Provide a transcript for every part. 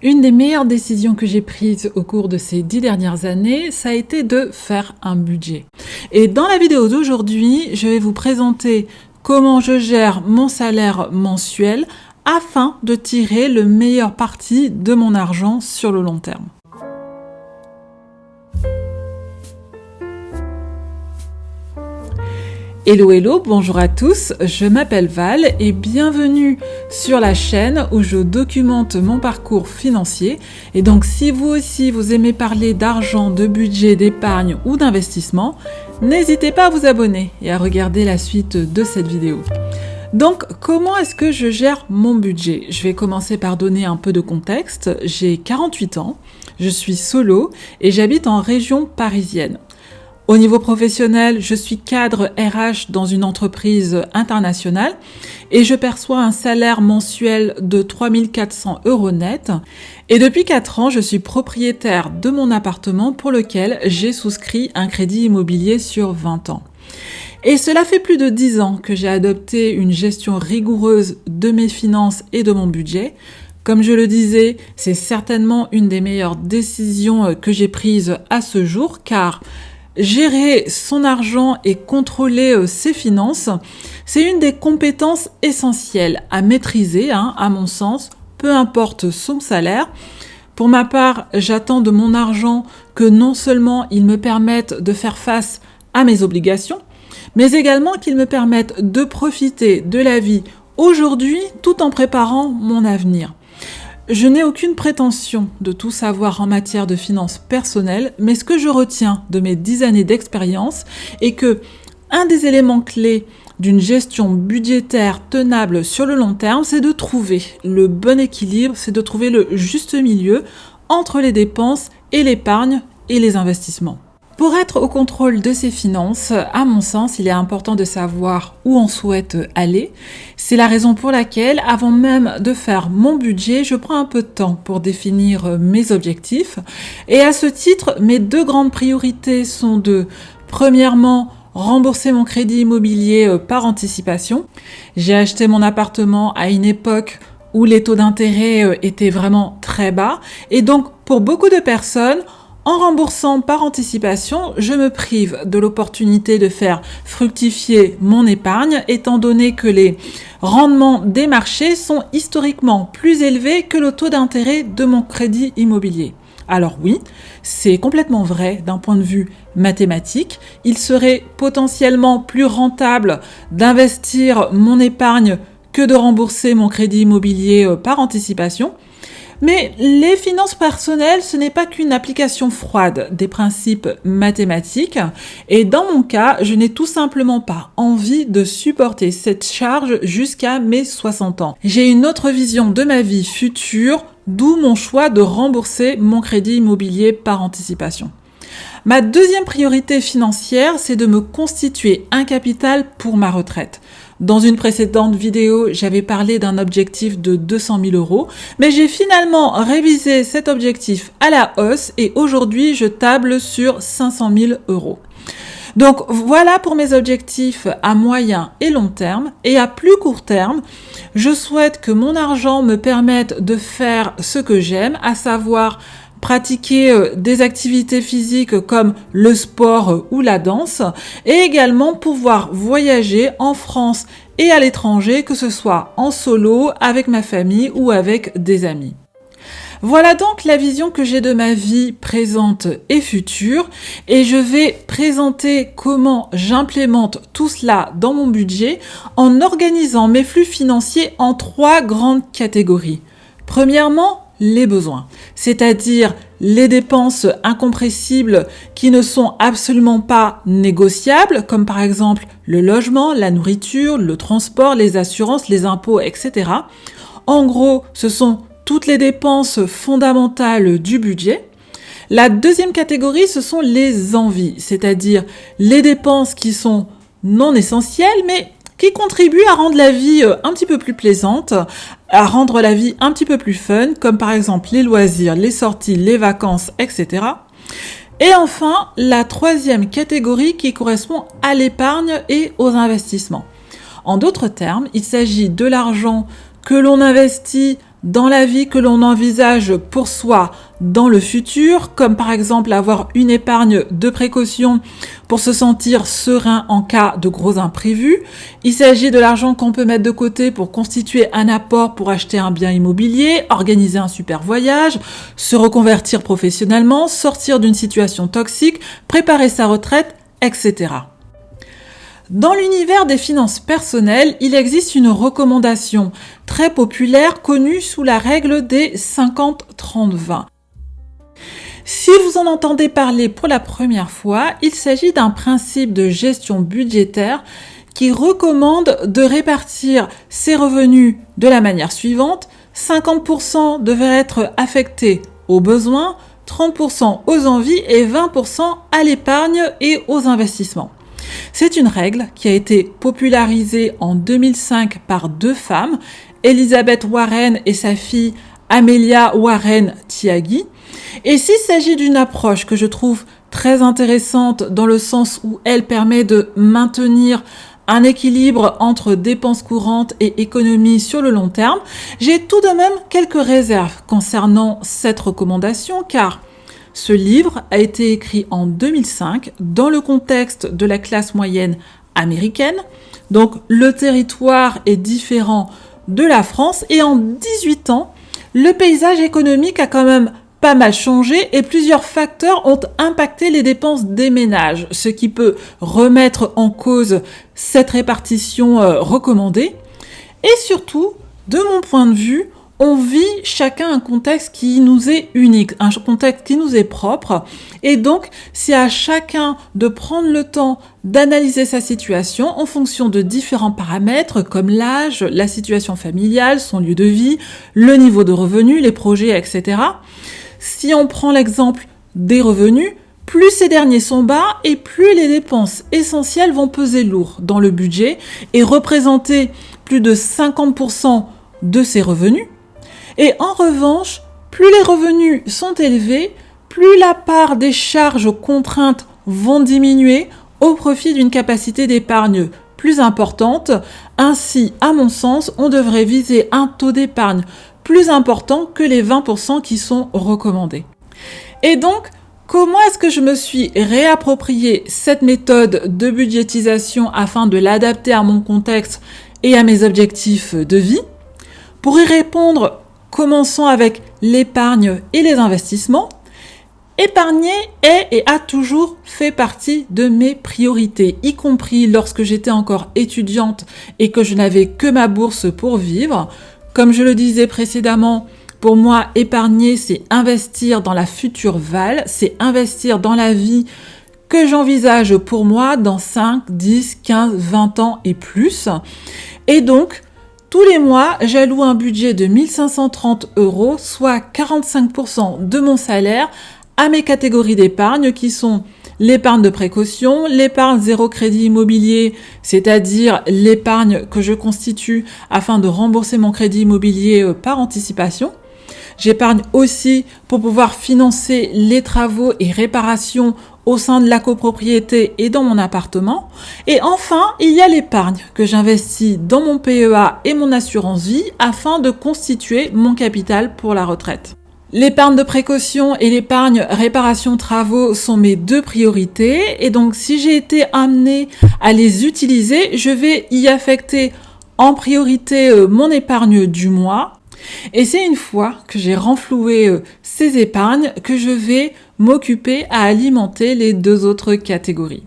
Une des meilleures décisions que j'ai prises au cours de ces 10 dernières années, ça a été de faire un budget. Et dans la vidéo d'aujourd'hui, je vais vous présenter comment je gère mon salaire mensuel afin de tirer le meilleur parti de mon argent sur le long terme. Hello hello, bonjour à tous, je m'appelle Val et bienvenue sur la chaîne où je documente mon parcours financier. Et donc si vous aussi vous aimez parler d'argent, de budget, d'épargne ou d'investissement, n'hésitez pas à vous abonner et à regarder la suite de cette vidéo. Donc comment est-ce que je gère mon budget? Je vais commencer par donner un peu de contexte. J'ai 48 ans, je suis solo et j'habite en région parisienne. Au niveau professionnel, je suis cadre RH dans une entreprise internationale et je perçois un salaire mensuel de 3 400 € net. Et depuis 4 ans, je suis propriétaire de mon appartement pour lequel j'ai souscrit un crédit immobilier sur 20 ans. Et cela fait plus de 10 ans que j'ai adopté une gestion rigoureuse de mes finances et de mon budget. Comme je le disais, c'est certainement une des meilleures décisions que j'ai prises à ce jour car gérer son argent et contrôler ses finances, c'est une des compétences essentielles à maîtriser, à mon sens, peu importe son salaire. Pour ma part, j'attends de mon argent que non seulement il me permette de faire face à mes obligations, mais également qu'il me permette de profiter de la vie aujourd'hui tout en préparant mon avenir. Je n'ai aucune prétention de tout savoir en matière de finances personnelles, mais ce que je retiens de mes 10 années d'expérience est que un des éléments clés d'une gestion budgétaire tenable sur le long terme, c'est de trouver le bon équilibre, c'est de trouver le juste milieu entre les dépenses et l'épargne et les investissements. Pour être au contrôle de ses finances, à mon sens, il est important de savoir où on souhaite aller. C'est la raison pour laquelle, avant même de faire mon budget, je prends un peu de temps pour définir mes objectifs. Et à ce titre, mes 2 grandes priorités sont de, premièrement, rembourser mon crédit immobilier par anticipation. J'ai acheté mon appartement à une époque où les taux d'intérêt étaient vraiment très bas. Et donc, pour beaucoup de personnes, en remboursant par anticipation, je me prive de l'opportunité de faire fructifier mon épargne, étant donné que les rendements des marchés sont historiquement plus élevés que le taux d'intérêt de mon crédit immobilier. Alors oui, c'est complètement vrai d'un point de vue mathématique. Il serait potentiellement plus rentable d'investir mon épargne que de rembourser mon crédit immobilier par anticipation. Mais les finances personnelles, ce n'est pas qu'une application froide des principes mathématiques. Et dans mon cas, je n'ai tout simplement pas envie de supporter cette charge jusqu'à mes 60 ans. J'ai une autre vision de ma vie future, d'où mon choix de rembourser mon crédit immobilier par anticipation. Ma deuxième priorité financière, c'est de me constituer un capital pour ma retraite. Dans une précédente vidéo, j'avais parlé d'un objectif de 200 000 €, mais j'ai finalement révisé cet objectif à la hausse et aujourd'hui, je table sur 500 000 €. Donc voilà pour mes objectifs à moyen et long terme. Et à plus court terme, je souhaite que mon argent me permette de faire ce que j'aime, à savoir pratiquer des activités physiques comme le sport ou la danse et également pouvoir voyager en France et à l'étranger, que ce soit en solo, avec ma famille ou avec des amis. Voilà donc la vision que j'ai de ma vie présente et future et je vais présenter comment j'implémente tout cela dans mon budget en organisant mes flux financiers en 3 grandes catégories. Premièrement, les besoins, c'est-à-dire les dépenses incompressibles qui ne sont absolument pas négociables, comme par exemple le logement, la nourriture, le transport, les assurances, les impôts, etc. En gros, ce sont toutes les dépenses fondamentales du budget. La deuxième catégorie, ce sont les envies, c'est-à-dire les dépenses qui sont non essentielles, mais qui contribuent à rendre la vie un petit peu plus plaisante, à rendre la vie un petit peu plus fun, comme par exemple les loisirs, les sorties, les vacances, etc. Et enfin, la troisième catégorie qui correspond à l'épargne et aux investissements. En d'autres termes, il s'agit de l'argent que l'on investit dans la vie que l'on envisage pour soi dans le futur, comme par exemple avoir une épargne de précaution pour se sentir serein en cas de gros imprévus. Il s'agit de l'argent qu'on peut mettre de côté pour constituer un apport pour acheter un bien immobilier, organiser un super voyage, se reconvertir professionnellement, sortir d'une situation toxique, préparer sa retraite, etc. Dans l'univers des finances personnelles, il existe une recommandation très populaire connue sous la règle des 50-30-20. Si vous en entendez parler pour la première fois, il s'agit d'un principe de gestion budgétaire qui recommande de répartir ses revenus de la manière suivante. 50% devraient être affectés aux besoins, 30% aux envies et 20% à l'épargne et aux investissements. C'est une règle qui a été popularisée en 2005 par deux femmes, Elizabeth Warren et sa fille Amelia Warren Tyagi. Et s'il s'agit d'une approche que je trouve très intéressante dans le sens où elle permet de maintenir un équilibre entre dépenses courantes et économies sur le long terme, j'ai tout de même quelques réserves concernant cette recommandation car ce livre a été écrit en 2005 dans le contexte de la classe moyenne américaine. Donc le territoire est différent de la France et en 18 ans, le paysage économique a quand même pas mal changé et plusieurs facteurs ont impacté les dépenses des ménages, ce qui peut remettre en cause cette répartition recommandée. Et surtout, de mon point de vue, on vit chacun un contexte qui nous est unique, un contexte qui nous est propre. Et donc, c'est à chacun de prendre le temps d'analyser sa situation en fonction de différents paramètres comme l'âge, la situation familiale, son lieu de vie, le niveau de revenus, les projets, etc. Si on prend l'exemple des revenus, plus ces derniers sont bas et plus les dépenses essentielles vont peser lourd dans le budget et représenter plus de 50% de ces revenus. Et en revanche, plus les revenus sont élevés, plus la part des charges contraintes vont diminuer au profit d'une capacité d'épargne plus importante. Ainsi, à mon sens, on devrait viser un taux d'épargne plus important que les 20% qui sont recommandés. Et donc, comment est-ce que je me suis réapproprié cette méthode de budgétisation afin de l'adapter à mon contexte et à mes objectifs de vie? Pour y répondre, commençons avec l'épargne et les investissements. Épargner est et a toujours fait partie de mes priorités, y compris lorsque j'étais encore étudiante et que je n'avais que ma bourse pour vivre. Comme je le disais précédemment, pour moi, épargner, c'est investir dans la future Val, c'est investir dans la vie que j'envisage pour moi dans 5, 10, 15, 20 ans et plus. Et donc, tous les mois, j'alloue un budget de 1 530 €, soit 45% de mon salaire, à mes catégories d'épargne qui sont l'épargne de précaution, l'épargne zéro crédit immobilier, c'est-à-dire l'épargne que je constitue afin de rembourser mon crédit immobilier par anticipation. J'épargne aussi pour pouvoir financer les travaux et réparations au sein de la copropriété et dans mon appartement. Et enfin, il y a l'épargne que j'investis dans mon PEA et mon assurance vie afin de constituer mon capital pour la retraite. L'épargne de précaution et l'épargne réparation travaux sont mes deux priorités et donc si j'ai été amenée à les utiliser, je vais y affecter en priorité mon épargne du mois. Et c'est une fois que j'ai renfloué ces épargnes que je vais m'occuper à alimenter les deux autres catégories.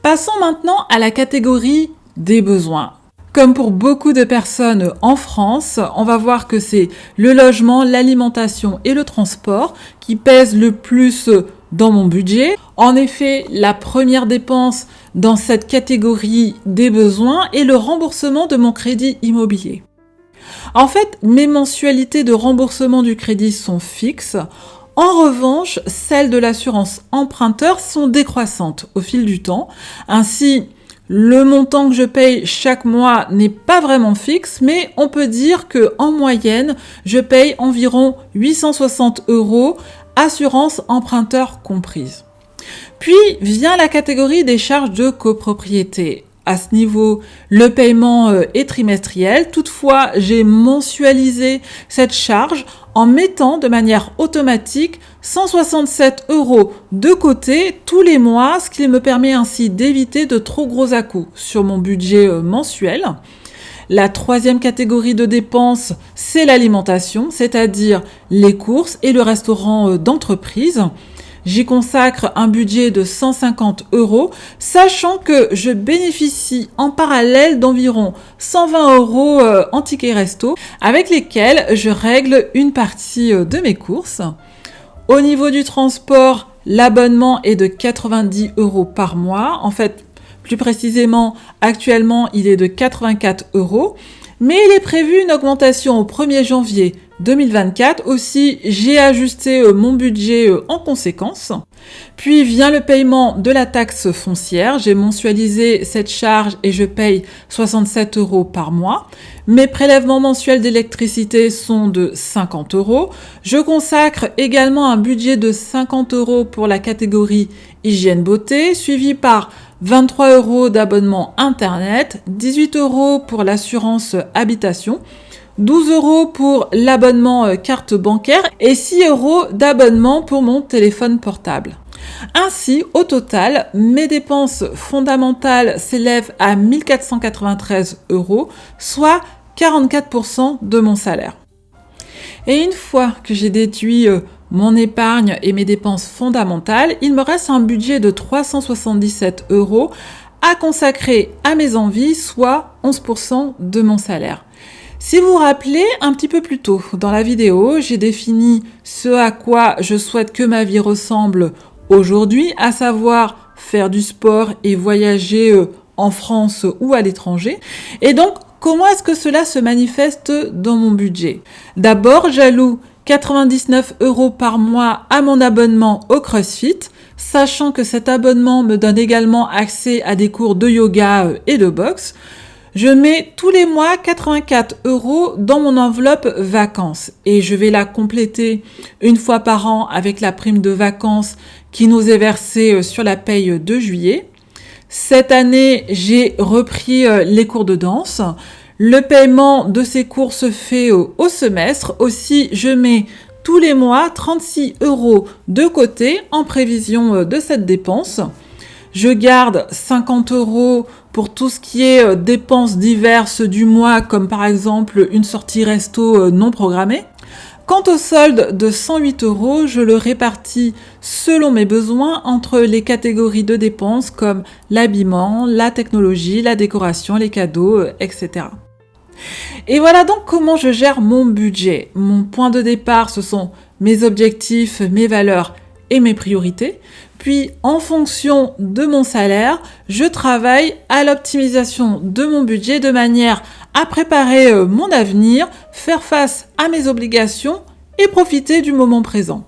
Passons maintenant à la catégorie des besoins. Comme pour beaucoup de personnes en France, on va voir que c'est le logement, l'alimentation et le transport qui pèsent le plus dans mon budget. En effet, la première dépense dans cette catégorie des besoins est le remboursement de mon crédit immobilier. En fait, mes mensualités de remboursement du crédit sont fixes. En revanche, celles de l'assurance emprunteur sont décroissantes au fil du temps. Ainsi, le montant que je paye chaque mois n'est pas vraiment fixe, mais on peut dire qu'en moyenne, je paye environ 860 €, assurance emprunteur comprise. Puis vient la catégorie des charges de copropriété. à ce niveau, le paiement est trimestriel. Toutefois, j'ai mensualisé cette charge en mettant de manière automatique 167 € de côté tous les mois, ce qui me permet ainsi d'éviter de trop gros à-coups sur mon budget mensuel. La troisième catégorie de dépenses, c'est l'alimentation, c'est-à-dire les courses et le restaurant d'entreprise. J'y consacre un budget de 150 €, sachant que je bénéficie en parallèle d'environ 120 € en tickets resto, avec lesquels je règle une partie de mes courses. Au niveau du transport, l'abonnement est de 90 € par mois. En fait, plus précisément, actuellement, il est de 84 €. Mais il est prévu une augmentation au 1er janvier 2024. Aussi, j'ai ajusté mon budget en conséquence. Puis vient le paiement de la taxe foncière. J'ai mensualisé cette charge et je paye 67 € par mois. Mes prélèvements mensuels d'électricité sont de 50 €. Je consacre également un budget de 50 € pour la catégorie hygiène beauté, suivi par 23 € d'abonnement internet, 18 € pour l'assurance habitation, 12 € pour l'abonnement carte bancaire et 6 € d'abonnement pour mon téléphone portable. Ainsi, au total, mes dépenses fondamentales s'élèvent à 1 493 €, soit 44% de mon salaire. Et une fois que j'ai déduit mon épargne et mes dépenses fondamentales, il me reste un budget de 377 € à consacrer à mes envies, soit 11% de mon salaire. Si vous vous rappelez, un petit peu plus tôt dans la vidéo, j'ai défini ce à quoi je souhaite que ma vie ressemble aujourd'hui, à savoir faire du sport et voyager en France ou à l'étranger. Et donc, comment est-ce que cela se manifeste dans mon budget ? D'abord, j'alloue 99 € par mois à mon abonnement au CrossFit, sachant que cet abonnement me donne également accès à des cours de yoga et de boxe. Je mets tous les mois 84 € dans mon enveloppe vacances et je vais la compléter une fois par an avec la prime de vacances qui nous est versée sur la paye de juillet. Cette année, j'ai repris les cours de danse. Le paiement de ces cours se fait au semestre. Aussi, je mets tous les mois 36 € de côté en prévision de cette dépense. Je garde 50 € pour tout ce qui est dépenses diverses du mois, comme par exemple une sortie resto non programmée. Quant au solde de 108 €, je le répartis selon mes besoins entre les catégories de dépenses comme l'habillement, la technologie, la décoration, les cadeaux, etc. Et voilà donc comment je gère mon budget. Mon point de départ, ce sont mes objectifs, mes valeurs et mes priorités. Puis, en fonction de mon salaire, je travaille à l'optimisation de mon budget de manière à préparer mon avenir, faire face à mes obligations et profiter du moment présent.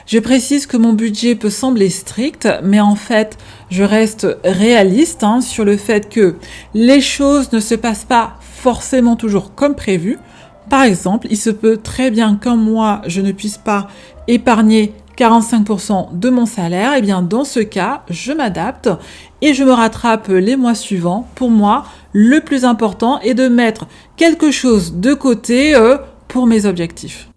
Je précise que mon budget peut sembler strict, mais en fait, je reste réaliste sur le fait que les choses ne se passent pas forcément toujours comme prévu. Par exemple, il se peut très bien qu'un mois, je ne puisse pas épargner 45% de mon salaire. Et bien, dans ce cas, je m'adapte et je me rattrape les mois suivants. Pour moi, le plus important est de mettre quelque chose de côté pour mes objectifs.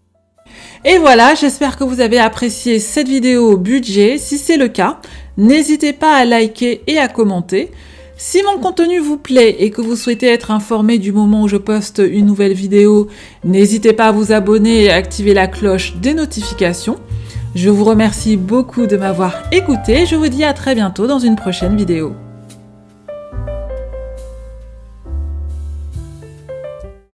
Et voilà, j'espère que vous avez apprécié cette vidéo budget. Si c'est le cas, n'hésitez pas à liker et à commenter. Si mon contenu vous plaît et que vous souhaitez être informé du moment où je poste une nouvelle vidéo, n'hésitez pas à vous abonner et à activer la cloche des notifications. Je vous remercie beaucoup de m'avoir écouté. Je vous dis à très bientôt dans une prochaine vidéo.